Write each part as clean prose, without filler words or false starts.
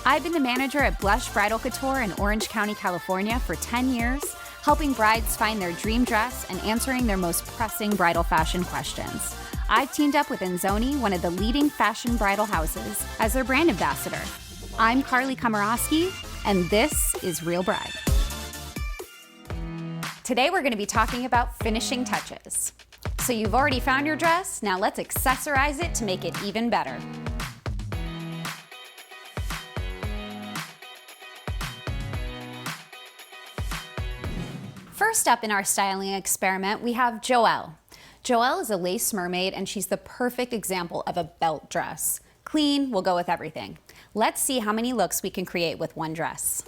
I've been the manager at Blush Bridal Couture in Orange County, California for 10 years, helping brides find their dream dress and answering their most pressing bridal fashion questions. I've teamed up with Enzoani, one of the leading fashion bridal houses, as their brand ambassador. I'm Komoroske, and this is Real Bride. Today we're going to be talking about finishing touches. So you've already found your dress, now let's accessorize it to make it even better. First up in our styling experiment, we have Joelle. Joelle is a lace mermaid, and she's the perfect example of a belt dress. Clean, we'll go with everything. Let's see how many looks we can create with one dress.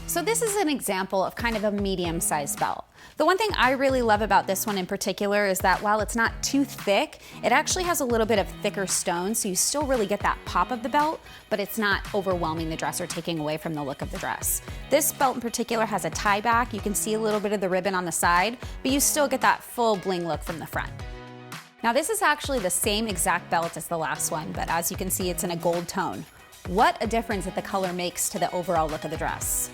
So this is an example of kind of a medium-sized belt. The one thing I really love about this one in particular is that while it's not too thick, it actually has a little bit of thicker stone, so you still really get that pop of the belt, but it's not overwhelming the dress or taking away from the look of the dress. This belt in particular has a tie back. You can see a little bit of the ribbon on the side, but you still get that full bling look from the front. Now this is actually the same exact belt as the last one, but as you can see, it's in a gold tone. What a difference that the color makes to the overall look of the dress.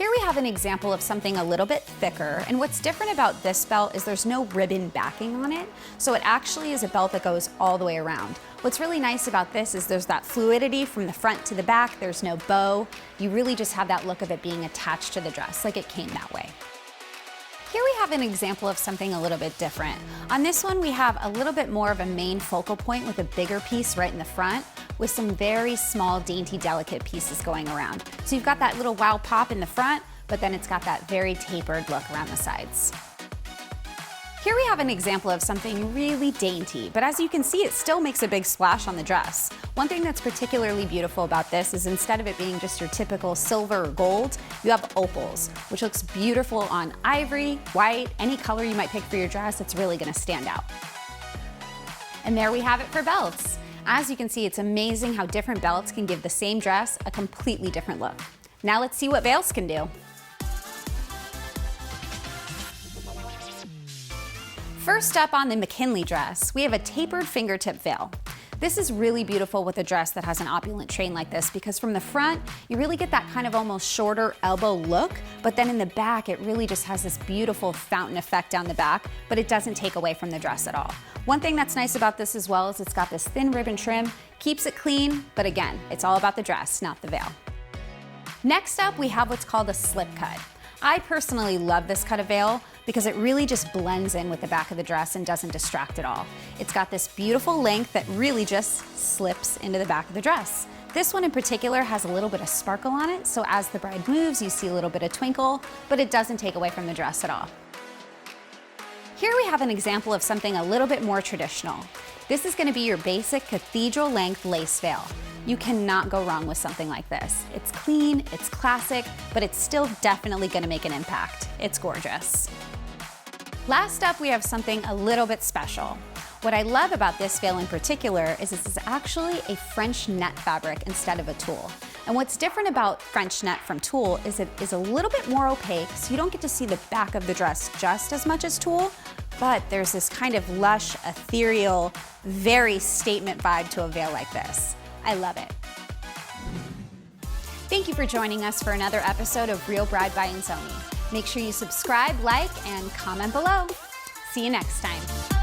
Here we have an example of something a little bit thicker, and what's different about this belt is there's no ribbon backing on it, so it actually is a belt that goes all the way around. What's really nice about this is there's that fluidity from the front to the back, there's no bow. You really just have that look of it being attached to the dress, like it came that way. Here we have an example of something a little bit different. On this one, we have a little bit more of a main focal point with a bigger piece right in the front, with some very small, dainty, delicate pieces going around. So you've got that little wow pop in the front, but then it's got that very tapered look around the sides. Here we have an example of something really dainty, but as you can see, it still makes a big splash on the dress. One thing that's particularly beautiful about this is instead of it being just your typical silver or gold, you have opals, which looks beautiful on ivory, white, any color you might pick for your dress, it's really gonna stand out. And there we have it for belts. As you can see, it's amazing how different belts can give the same dress a completely different look. Now let's see what veils can do. First up on the McKinley dress, we have a tapered fingertip veil. This is really beautiful with a dress that has an opulent train like this because from the front, you really get that kind of almost shorter elbow look, but then in the back, it really just has this beautiful fountain effect down the back, but it doesn't take away from the dress at all. One thing that's nice about this as well is it's got this thin ribbon trim, keeps it clean, but again, it's all about the dress, not the veil. Next up, we have what's called a slip cut. I personally love this cut of veil because it really just blends in with the back of the dress and doesn't distract at all. It's got this beautiful length that really just slips into the back of the dress. This one in particular has a little bit of sparkle on it, so as the bride moves, you see a little bit of twinkle, but it doesn't take away from the dress at all. Here we have an example of something a little bit more traditional. This is going to be your basic cathedral length lace veil. You cannot go wrong with something like this. It's clean, it's classic, but it's still definitely going to make an impact. It's gorgeous. Last up, we have something a little bit special. What I love about this veil in particular is this is actually a French net fabric instead of a tulle. And what's different about French net from tulle is it is a little bit more opaque, so you don't get to see the back of the dress just as much as tulle, but there's this kind of lush, ethereal, very statement vibe to a veil like this. I love it. Thank you for joining us for another episode of Real Bride by Enzoani. Make sure you subscribe, like, and comment below. See you next time.